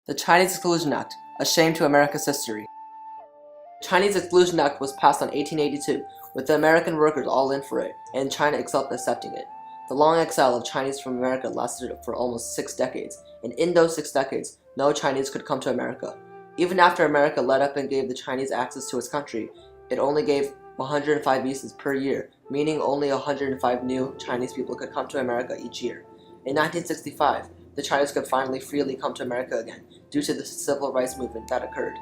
The Chinese Exclusion Act, a shame to America's history. The Chinese Exclusion Act was passed in 1882, with the American workers all in for it, and China accepting it. The long exile of Chinese from America lasted for almost 6 decades, and in those 6 decades, no Chinese could come to America. Even after America let up and gave the Chinese access to its country, it only gave 105 visas per year, meaning only 105 new Chinese people could come to America each year. In 1965, the Chinese could finally freely come to America again, due to the civil rights movement that occurred.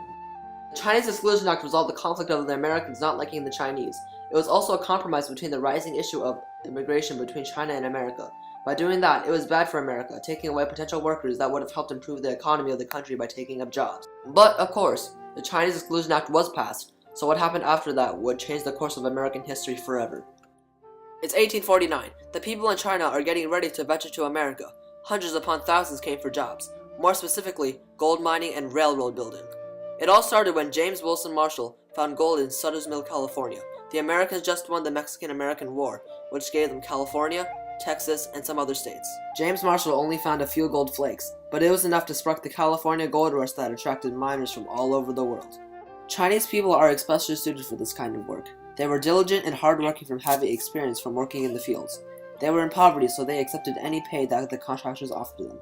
The Chinese Exclusion Act resolved the conflict of the Americans not liking the Chinese. It was also a compromise between the rising issue of immigration between China and America. By doing that, it was bad for America, taking away potential workers that would have helped improve the economy of the country by taking up jobs. But, of course, the Chinese Exclusion Act was passed, so what happened after that would change the course of American history forever. It's 1849. The people in China are getting ready to venture to America. Hundreds upon thousands came for jobs, more specifically, gold mining and railroad building. It all started when James Wilson Marshall found gold in Sutter's Mill, California. The Americans just won the Mexican-American War, which gave them California, Texas, and some other states. James Marshall only found a few gold flakes, but it was enough to spark the California gold rush that attracted miners from all over the world. Chinese people are especially suited for this kind of work. They were diligent and hardworking from having experience from working in the fields. They were in poverty, so they accepted any pay that the contractors offered them,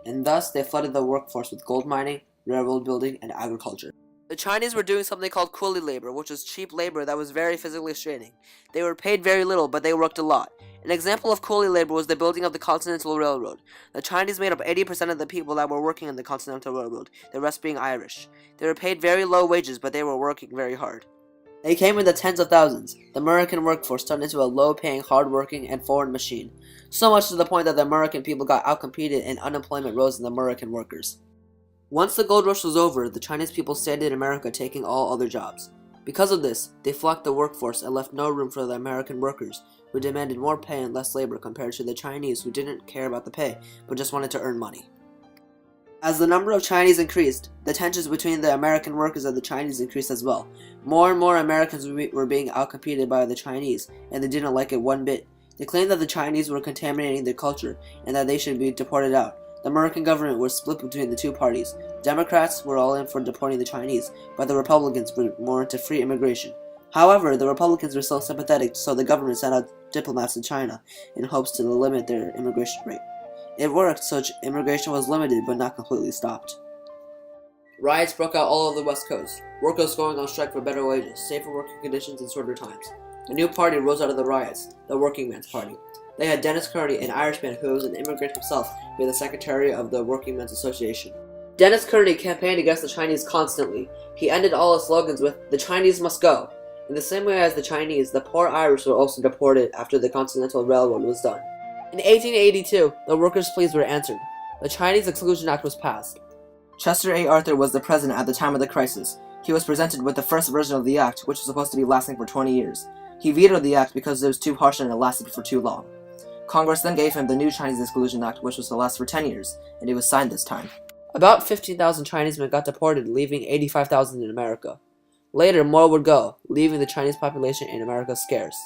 and thus they flooded the workforce with gold mining, railroad building, and agriculture. The Chinese were doing something called coolie labor, which was cheap labor that was very physically straining. They were paid very little, but they worked a lot. An example of coolie labor was the building of the Continental Railroad. The Chinese made up 80% of the people that were working on the Continental Railroad, the rest being Irish. They were paid very low wages, but they were working very hard. They came in the tens of thousands. The American workforce turned into a low-paying, hard-working, and foreign machine. So much to the point that the American people got outcompeted and unemployment rose in the American workers. Once the gold rush was over, the Chinese people stayed in America taking all other jobs. Because of this, they flocked the workforce and left no room for the American workers, who demanded more pay and less labor compared to the Chinese who didn't care about the pay, but just wanted to earn money. As the number of Chinese increased, the tensions between the American workers and the Chinese increased as well. More and more Americans were being outcompeted by the Chinese, and they didn't like it one bit. They claimed that the Chinese were contaminating their culture, and that they should be deported out. The American government was split between the two parties. Democrats were all in for deporting the Chinese, but the Republicans were more into free immigration. However, the Republicans were so sympathetic, so the government sent out diplomats to China in hopes to limit their immigration rate. It worked, such immigration was limited but not completely stopped. Riots broke out all over the West Coast, workers going on strike for better wages, safer working conditions, and shorter times. A new party rose out of the riots, the Working Men's Party. They had Dennis Kearney, an Irishman who was an immigrant himself, be the secretary of the Working Men's Association. Dennis Kearney campaigned against the Chinese constantly. He ended all his slogans with, "The Chinese must go." In the same way as the Chinese, the poor Irish were also deported after the Continental Railroad was done. In 1882, the workers' pleas were answered. The Chinese Exclusion Act was passed. Chester A. Arthur was the president at the time of the crisis. He was presented with the first version of the act, which was supposed to be lasting for 20 years. He vetoed the act because it was too harsh and it lasted for too long. Congress then gave him the new Chinese Exclusion Act, which was to last for 10 years, and it was signed this time. About 15,000 Chinese men got deported, leaving 85,000 in America. Later, more would go, leaving the Chinese population in America scarce.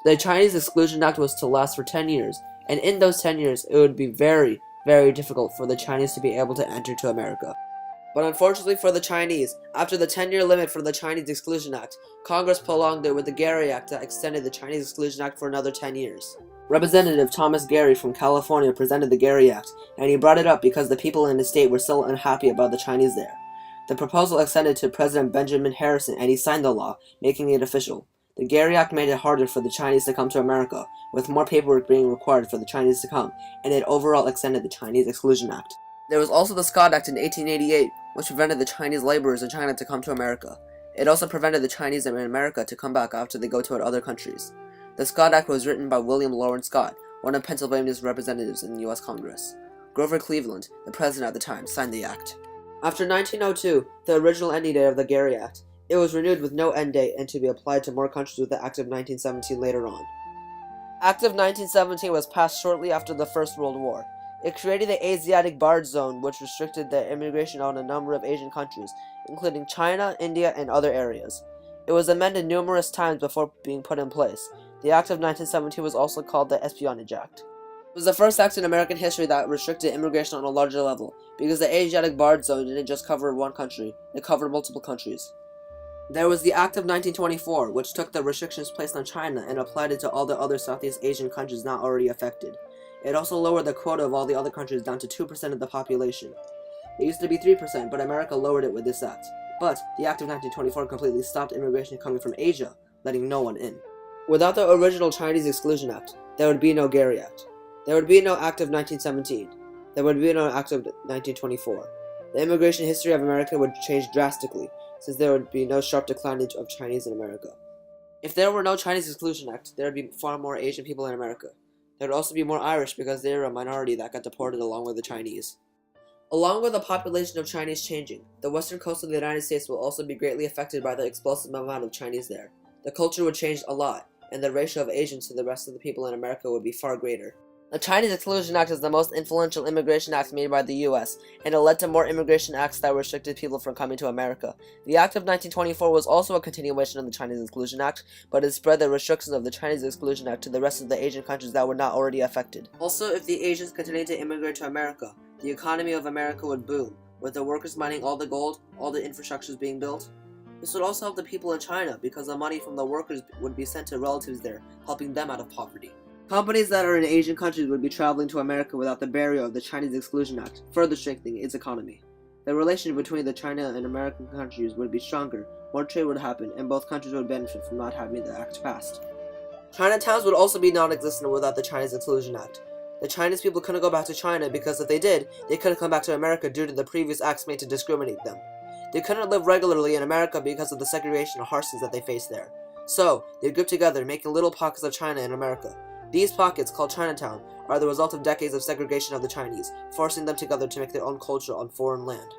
The Chinese Exclusion Act was to last for 10 years, and in those 10 years, it would be very, very difficult for the Chinese to be able to enter to America. But unfortunately for the Chinese, after the 10-year limit for the Chinese Exclusion Act, Congress prolonged it with the Gary Act that extended the Chinese Exclusion Act for another 10 years. Representative Thomas Gary from California presented the Gary Act, and he brought it up because the people in his state were still unhappy about the Chinese there. The proposal extended to President Benjamin Harrison, and he signed the law, making it official. The Gary Act made it harder for the Chinese to come to America, with more paperwork being required for the Chinese to come, and it overall extended the Chinese Exclusion Act. There was also the Scott Act in 1888, which prevented the Chinese laborers in China to come to America. It also prevented the Chinese in America to come back after they go to other countries. The Scott Act was written by William Lawrence Scott, one of Pennsylvania's representatives in the U.S. Congress. Grover Cleveland, the president at the time, signed the act. After 1902, the original ending date of the Gary Act, it was renewed with no end date and to be applied to more countries with the Act of 1917 later on. Act of 1917 was passed shortly after the First World War. It created the Asiatic Barred Zone, which restricted the immigration on a number of Asian countries, including China, India, and other areas. It was amended numerous times before being put in place. The Act of 1917 was also called the Espionage Act. It It was the first act in American history that restricted immigration on a larger level, because the Asiatic Barred Zone didn't just cover one country, it covered multiple countries. There was the Act of 1924, which took the restrictions placed on China and applied it to all the other Southeast Asian countries not already affected. It also lowered the quota of all the other countries down to 2% of the population. It used to be 3%, but America lowered it with this act. But the Act of 1924 completely stopped immigration coming from Asia, letting no one in. Without the original Chinese Exclusion Act, there would be no Gary Act. There would be no Act of 1917. There would be no Act of 1924. The immigration history of America would change drastically, since there would be no sharp decline of Chinese in America. If there were no Chinese Exclusion Act, there would be far more Asian people in America. There would also be more Irish because they are a minority that got deported along with the Chinese. Along with the population of Chinese changing, the western coast of the United States will also be greatly affected by the explosive amount of Chinese there. The culture would change a lot, and the ratio of Asians to the rest of the people in America would be far greater. The Chinese Exclusion Act is the most influential immigration act made by the U.S., and it led to more immigration acts that restricted people from coming to America. The Act of 1924 was also a continuation of the Chinese Exclusion Act, but it spread the restrictions of the Chinese Exclusion Act to the rest of the Asian countries that were not already affected. Also, if the Asians continued to immigrate to America, the economy of America would boom, with the workers mining all the gold, all the infrastructures being built. This would also help the people in China, because the money from the workers would be sent to relatives there, helping them out of poverty. Companies that are in Asian countries would be traveling to America without the barrier of the Chinese Exclusion Act, further strengthening its economy. The relation between the China and American countries would be stronger, more trade would happen, and both countries would benefit from not having the act passed. Chinatowns would also be non-existent without the Chinese Exclusion Act. The Chinese people couldn't go back to China because if they did, they couldn't come back to America due to the previous acts made to discriminate them. They couldn't live regularly in America because of the segregation and harshness that they faced there. So, they grouped together, making little pockets of China in America. These pockets, called Chinatown, are the result of decades of segregation of the Chinese, forcing them together to make their own culture on foreign land.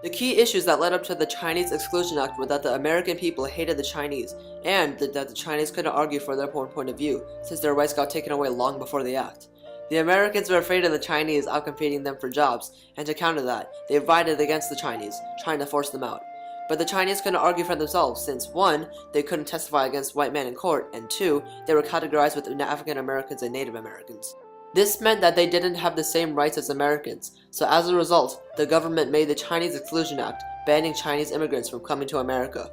The key issues that led up to the Chinese Exclusion Act were that the American people hated the Chinese, and that the Chinese couldn't argue for their own point of view, since their rights got taken away long before the act. The Americans were afraid of the Chinese outcompeting them for jobs, and to counter that, they divided against the Chinese, trying to force them out. But the Chinese couldn't argue for themselves since 1. They couldn't testify against white men in court, and 2. They were categorized with African Americans and Native Americans. This meant that they didn't have the same rights as Americans, so as a result, the government made the Chinese Exclusion Act, banning Chinese immigrants from coming to America.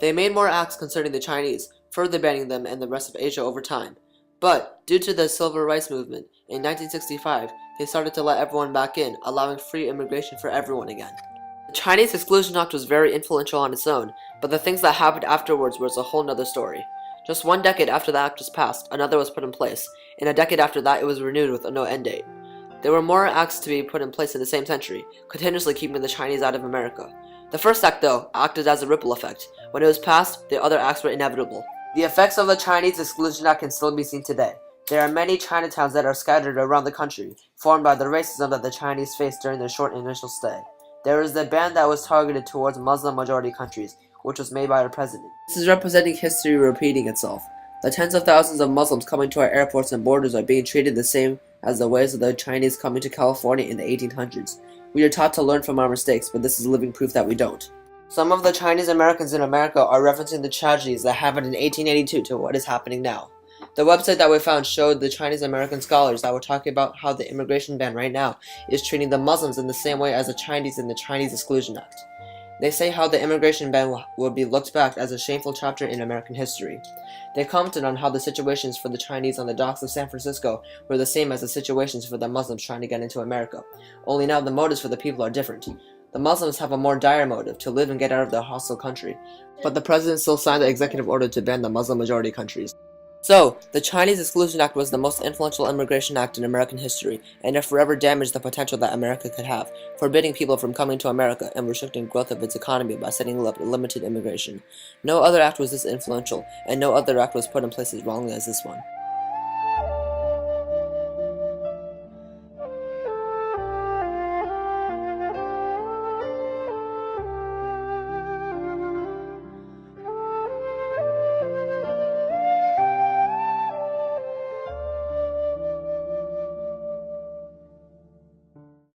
They made more acts concerning the Chinese, further banning them and the rest of Asia over time. But, due to the Civil Rights Movement, in 1965, they started to let everyone back in, allowing free immigration for everyone again. The Chinese Exclusion Act was very influential on its own, but the things that happened afterwards was a whole nother story. Just 1 decade after the act was passed, another was put in place, and a decade after that it was renewed with no end date. There were more acts to be put in place in the same century, continuously keeping the Chinese out of America. The first act, though, acted as a ripple effect. When it was passed, the other acts were inevitable. The effects of the Chinese Exclusion Act can still be seen today. There are many Chinatowns that are scattered around the country, formed by the racism that the Chinese faced during their short initial stay. There is the ban that was targeted towards Muslim-majority countries, which was made by our president. This is representing history repeating itself. The tens of thousands of Muslims coming to our airports and borders are being treated the same as the ways of the Chinese coming to California in the 1800s. We are taught to learn from our mistakes, but this is living proof that we don't. Some of the Chinese Americans in America are referencing the tragedies that happened in 1882 to what is happening now. The website that we found showed the Chinese American scholars that were talking about how the immigration ban right now is treating the Muslims in the same way as the Chinese in the Chinese Exclusion Act. They say how the immigration ban will be looked back as a shameful chapter in American history. They commented on how the situations for the Chinese on the docks of San Francisco were the same as the situations for the Muslims trying to get into America, only now the motives for the people are different. The Muslims have a more dire motive, to live and get out of their hostile country, but the president still signed the executive order to ban the Muslim-majority countries. So, the Chinese Exclusion Act was the most influential immigration act in American history, and it forever damaged the potential that America could have, forbidding people from coming to America and restricting growth of its economy by setting up limited immigration. No other act was this influential, and no other act was put in place as wrongly as this one.